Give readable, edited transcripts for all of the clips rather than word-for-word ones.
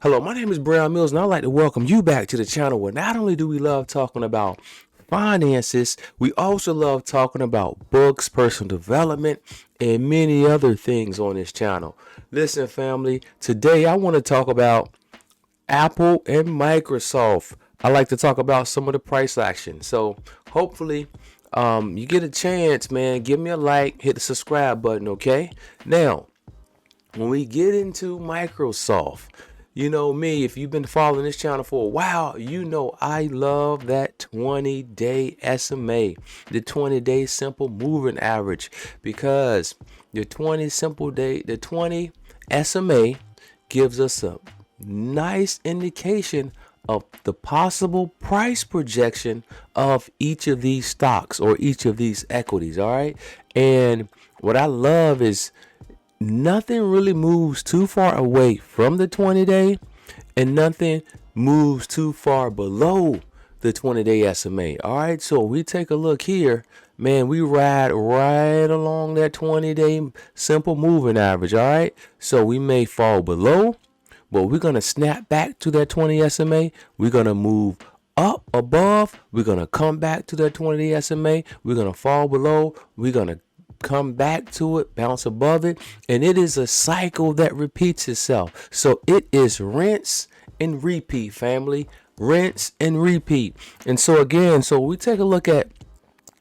Hello, my name is Brehon Mills, and I'd like to welcome you back to the channel where not only do we love talking about finances, we also love talking about books, personal development, and many other things on this channel. Listen, family, today I want to talk about Apple and Microsoft. I like to talk about some of the price action. So hopefully you get a chance, man. Give me a like, hit the subscribe button, okay? Now, when we get into Microsoft, you know me, if you've been following this channel for a while, you know I love that 20-day SMA, the 20-day simple moving average, because the 20 SMA gives us a nice indication of the possible price projection of each of these stocks or each of these equities. All right. And what I love is nothing really moves too far away from the 20-day and nothing moves too far below the 20-day SMA. All right, so we take a look here, man, we ride right along that 20-day simple moving average. All right, so we may fall below, but we're going to snap back to that 20 SMA. We're going to move up above. We're going to come back to that 20 SMA. We're going to fall below. We're going to come back to it, bounce above it, and it is a cycle that repeats itself. So it is rinse and repeat, family. Rinse and repeat. And so again, so we take a look at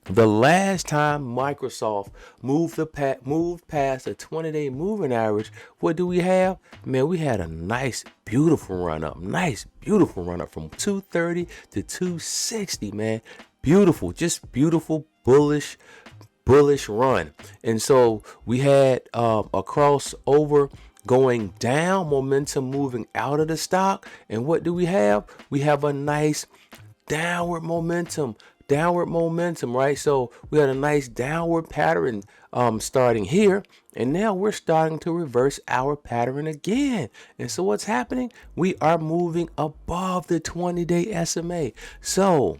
the last time Microsoft moved past the 20-day moving average. What do we have? Man, we had a nice, beautiful run up. From 230 to 260, man. Beautiful, just beautiful, bullish run. And so we had a crossover going down, momentum moving out of the stock. And what do we have? We have a nice downward momentum, right? So we had a nice downward pattern starting here, and now we're starting to reverse our pattern again. And so what's happening? We are moving above the 20-day SMA. So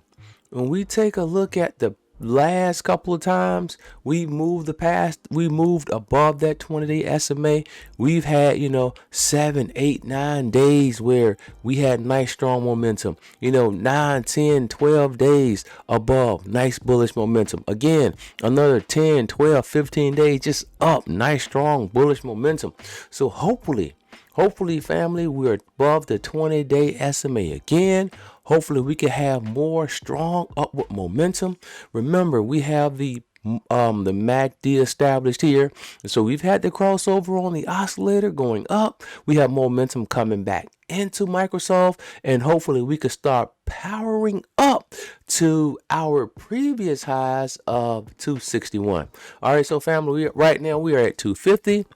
when we take a look at the last couple of times we moved above that 20-day SMA, we've had 7, 8, 9 days where we had nice strong momentum, 9, 10, 12 days above, nice bullish momentum. Again, another 10, 12, 15 days just up, nice strong bullish momentum. So hopefully, family, we're above the 20-day SMA again. Hopefully we can have more strong upward momentum. Remember, we have the MACD established here. And so we've had the crossover on the oscillator going up. We have momentum coming back into Microsoft, and hopefully we could start powering up to our previous highs of 261. All right, so family, right now we are at 250.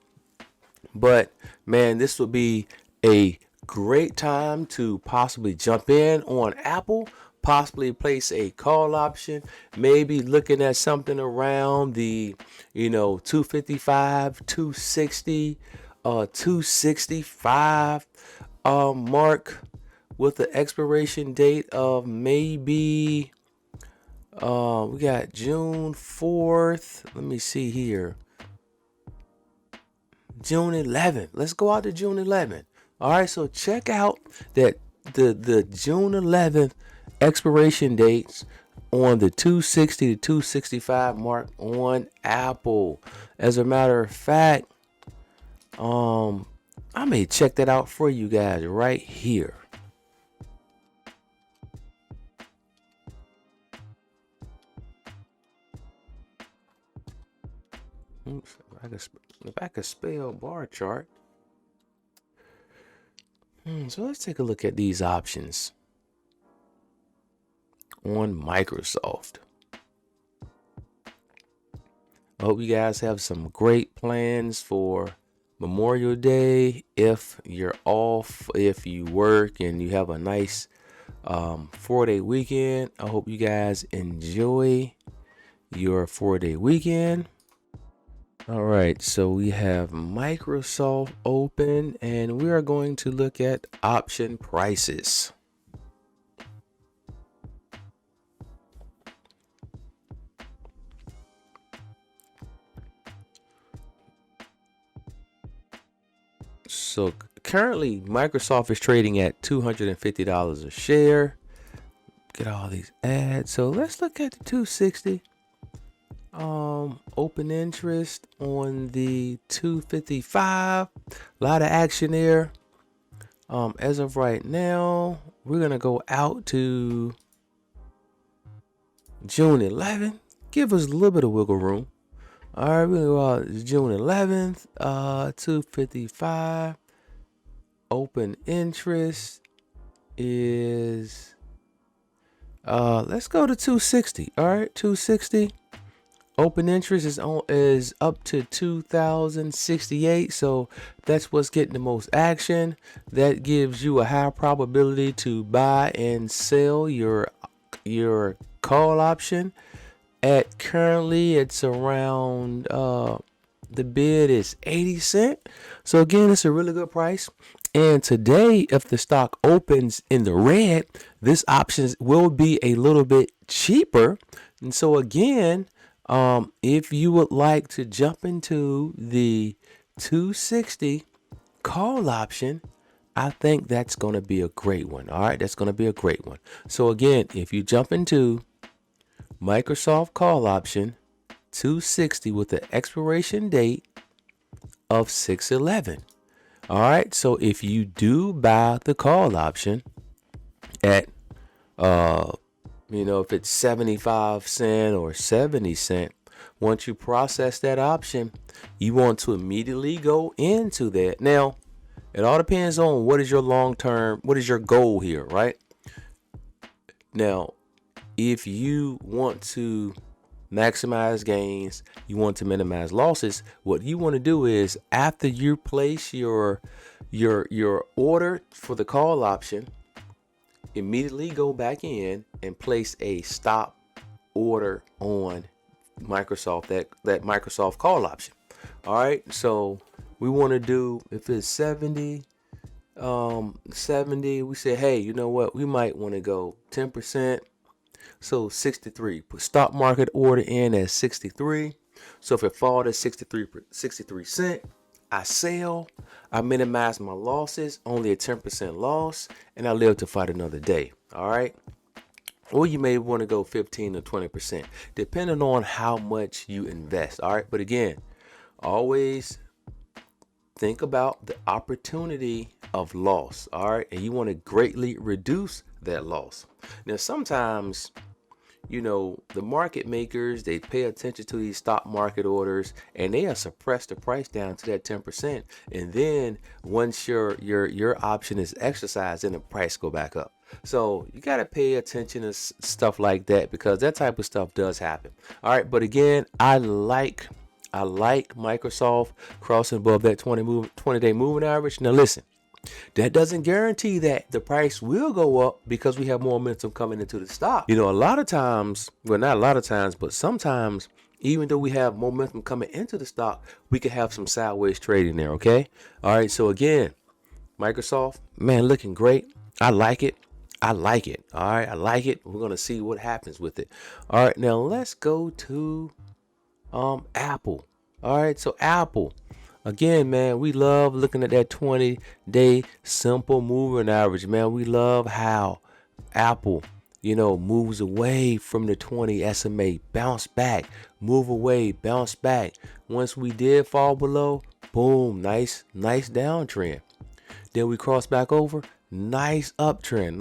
But man, this would be a great time to possibly jump in on Apple, possibly place a call option, maybe looking at something around the 255, 260, 265 mark, with the expiration date of maybe we got June 4th. Let me see here. June 11th. Let's go out to June 11th. All right, so check out that the June 11th expiration dates on the 260 to 265 mark on Apple. As a matter of fact, I may check that out for you guys right here. Oops, if I could spell bar chart. So let's take a look at these options on Microsoft. I hope you guys have some great plans for Memorial Day. If you're off, if you work and you have a nice 4-day weekend, I hope you guys enjoy your 4-day weekend. All right, so we have Microsoft open, and we are going to look at option prices. So currently Microsoft is trading at $250 a share. Get all these ads. So let's look at the 260. Open interest on the 255. A lot of action there. As of right now, we're gonna go out to June 11th. Give us a little bit of wiggle room. All right, we're gonna go out June 11th. 255. Open interest is let's go to 260. All right, 260. Open interest is up to 2,068, so that's what's getting the most action. That gives you a high probability to buy and sell your call option. At currently, it's around the bid is 80 cents. So again, it's a really good price. And today, if the stock opens in the red, this option will be a little bit cheaper. And so again, if you would like to jump into the 260 call option, I think that's going to be a great one. All right, that's going to be a great one. So again, if you jump into Microsoft call option 260 with the expiration date of 6/11. All right, so if you do buy the call option at if it's 75 cents or 70 cents, once you process that option, you want to immediately go into that. Now, it all depends on what is your what is your goal here, right? Now, if you want to maximize gains, you want to minimize losses, what you want to do is after you place your order for the call option, immediately go back in and place a stop order on Microsoft, that Microsoft call option. All right, so we want to do, if it's 70, we say, hey, you know what, we might want to go 10%. So 63, put stop market order in at 63. So if it falls at 63 cents, I sell, I minimize my losses, only a 10% loss, and I live to fight another day. All right. Or you may want to go 15 or 20%, depending on how much you invest. All right. But again, always think about the opportunity of loss. All right. And you want to greatly reduce that loss. Now, sometimes, the market makers, they pay attention to these stock market orders and they suppress the price down to that 10%. And then once your option is exercised, then the price go back up. So you got to pay attention to stuff like that, because that type of stuff does happen. All right. But again, I like Microsoft crossing above that 20-day moving average. Now listen, that doesn't guarantee that the price will go up because we have more momentum coming into the stock. A lot of times, well, not a lot of times, but sometimes, even though we have momentum coming into the stock, we could have some sideways trading there. Okay. All right. So again, Microsoft, man, looking great. I like it. All right. I like it. We're going to see what happens with it. All right. Now let's go to Apple. All right. So Apple. Again, man, we love looking at that 20-day simple moving average, man. We love how Apple, moves away from the 20 SMA, bounce back, move away, bounce back. Once we did fall below, boom, nice downtrend. Then we cross back over, nice uptrend,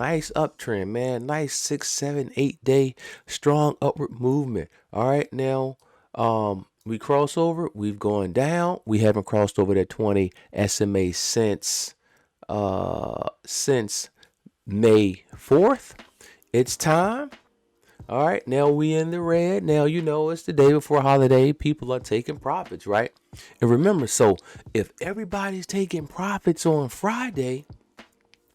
man. Nice 6, 7, 8 day strong upward movement. All right, now, we cross over, we've gone down. We haven't crossed over that 20 SMA since May 4th. It's time. All right, now we in the red. Now, it's the day before holiday. People are taking profits, right? And remember, so if everybody's taking profits on Friday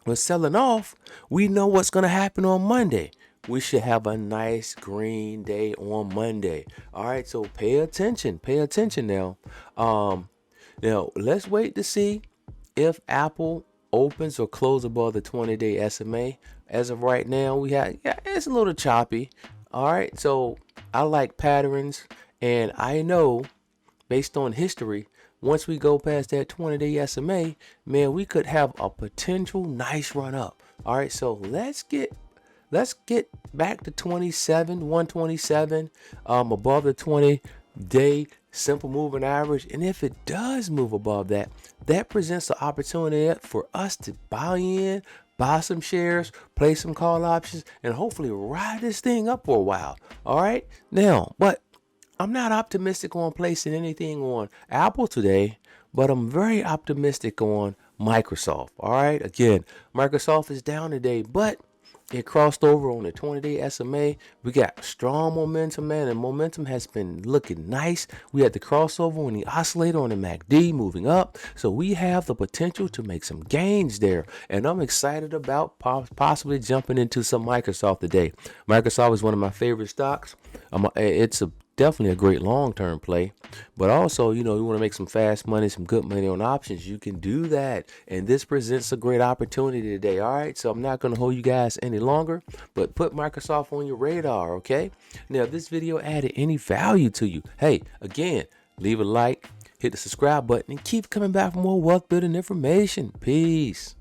or selling off, we know what's going to happen on Monday. We should have a nice green day on Monday. All right, so pay attention now. Now let's wait to see if Apple opens or closes above the 20-day SMA. As of right now, it's a little choppy. All right, so I like patterns, and I know based on history, once we go past that 20-day SMA, man, we could have a potential nice run up. All right, so let's get back to 127, above the 20-day simple moving average. And if it does move above that, that presents the opportunity for us to buy some shares, play some call options, and hopefully ride this thing up for a while. All right, now, but I'm not optimistic on placing anything on Apple today, but I'm very optimistic on Microsoft. All right, again, Microsoft is down today, but it crossed over on the 20-day SMA. We got strong momentum, man, and momentum has been looking nice. We had the crossover on the oscillator on the MACD moving up, so we have the potential to make some gains there, and I'm excited about possibly jumping into some Microsoft today. Microsoft is one of my favorite stocks. It's definitely a great long-term play, but also, you want to make some fast money, some good money on options. You can do that, and this presents a great opportunity today. All right, so I'm not going to hold you guys any longer, but put Microsoft on your radar. Okay, now if this video added any value to you, hey, again, leave a like, hit the subscribe button, and keep coming back for more wealth building information. Peace.